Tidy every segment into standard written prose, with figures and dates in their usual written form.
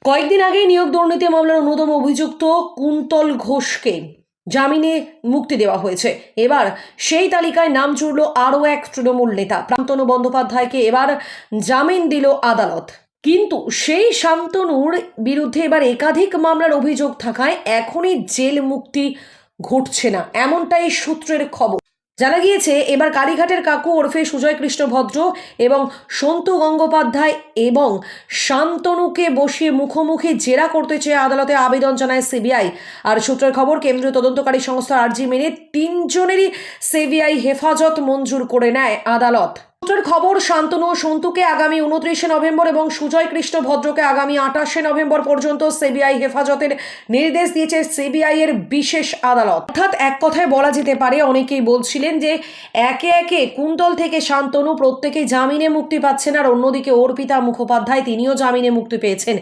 কয়েকদিন আগেই নিয়োগ দুর্নীতি মামলার অন্যতম অভিযুক্ত কুন্তল ঘোষকে জামিনে মুক্তি দেওয়া হয়েছে। এবার সেই তালিকায় নাম জুড়ল আরও এক তৃণমূল নেতা শান্তনু বন্দ্যোপাধ্যায়কে এবার জামিন দিল আদালত। কিন্তু সেই শান্তনুর বিরুদ্ধে এবার একাধিক মামলার অভিযোগ থাকায় এখনই জেল মুক্তি ঘটছে না, এমনটাই সূত্রের খবর। জানা গিয়েছে এবার কালীঘাটের কাকু ওরফে সুজয় কৃষ্ণ ভদ্র এবং সন্তু গঙ্গোপাধ্যায় এবং শান্তনুকে বসিয়ে মুখোমুখি জেরা করতে চেয়ে আদালতে আবেদন জানায় সিবিআই। আর সূত্রের খবর, কেন্দ্রীয় তদন্তকারী সংস্থা আর্জি মেনে তিনজনেরই সিবিআই হেফাজত মঞ্জুর করে নেয় আদালত। সূত্রের খবর, শান্তনু ও সন্তুকে আগামী 29 নভেম্বর এবং সুজয় কৃষ্ণ ভদ্রকে আগামী 28 নভেম্বর পর্যন্ত সিবিআই হেফাজতের নির্দেশ দিয়েছে সিবিআই এর বিশেষ আদালত। অর্থাৎ এক কথায় বলা যেতে পারে, অনেকেই বলছিলেন যে একে একে কুন্তল থেকে শান্তনু প্রত্যেকেই জামিনে মুক্তি পাচ্ছেন, আর অন্যদিকে অর্পিতা মুখোপাধ্যায় তিনিও জামিনে মুক্তি পেয়েছেন।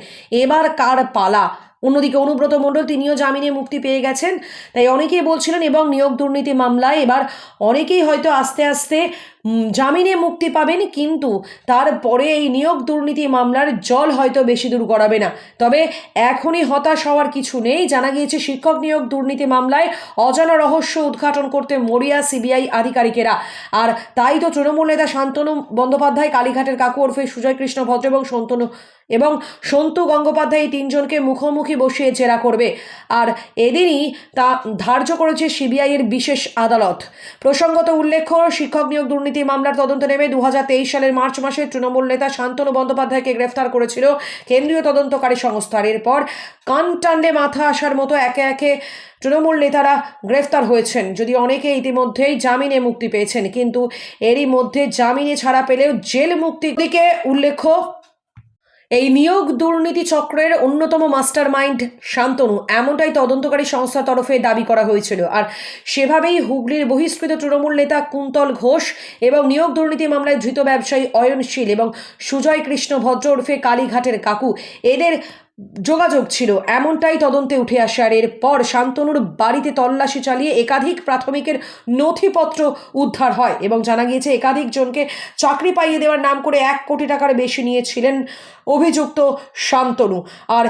এবার কার পালা? অন্যদিকে অনুব্রত মণ্ডল তিনিও জামিনে মুক্তি পেয়ে গেছেন। তাই অনেকেই বলছিলেন, এবং নিয়োগ দুর্নীতি মামলায় এবার অনেকেই হয়তো আস্তে আস্তে জামিনে মুক্তি পাবেন, কিন্তু তারপরে এই নিয়োগ দুর্নীতি মামলার জল হয়তো বেশি দূর গড়াবে না। তবে এখনই হতাশ হওয়ার কিছু নেই। জানা গিয়েছে শিক্ষক নিয়োগ দুর্নীতি মামলায় অজানা রহস্য উদ্ঘাটন করতে মরিয়া সিবিআই আধিকারিকেরা। আর তাই তো তৃণমূল নেতা শান্তনু বন্দ্যোপাধ্যায়, কালীঘাটের কাকু ওরফে সুজয় কৃষ্ণ ভদ্র এবং সন্তু গঙ্গোপাধ্যায় এই তিনজনকে মুখোমুখি বসিয়ে জেরা করবে। আর এদিনই তা ধার্য করেছে সিবিআই এর বিশেষ আদালত। প্রসঙ্গত উল্লেখ্য, শিক্ষক নিয়োগ দুর্নীতি মামলার তদন্ত নেমে 2023 সালের মার্চ মাসে তৃণমূল নেতা শান্তনু বন্দ্যোপাধ্যায়কে গ্রেফতার করেছিল কেন্দ্রীয় তদন্তকারী সংস্থার। এরপর কান টানলে মাথা আসার মতো একে একে তৃণমূল নেতারা গ্রেফতার হয়েছেন, যদি অনেকে ইতিমধ্যেই জামিনে মুক্তি পেয়েছেন, কিন্তু এরই মধ্যে জামিনে ছাড়া পেলেও জেল মুক্তির দিকে উল্লেখ্য, এই নিয়োগ দুর্নীতি চক্রের অন্যতম মাস্টার মাইন্ড শান্তনু, এমনটাই তদন্তকারী সংস্থার তরফে দাবি করা হয়েছিল। আর সেভাবেই হুগলির বহিষ্কৃত তৃণমূল নেতা কুন্তল ঘোষ এবং নিয়োগ দুর্নীতি মামলায় ধৃত ব্যবসায়ী অয়নশীল এবং সুজয় কৃষ্ণ ভদ্র ওরফে কালীঘাটের কাকু, এদের যোগাযোগ ছিল, এমনটাই তদন্তে উঠে আসে। আর এরপর শান্তনুর বাড়িতে তল্লাশি চালিয়ে একাধিক প্রাথমিকের নথিপত্র উদ্ধার হয় এবং জানা গিয়েছে একাধিক জনকে চাকরি পাইয়ে দেওয়ার নাম করে 1 কোটি টাকার বেশি নিয়েছিলেন অভিযুক্ত শান্তনু। আর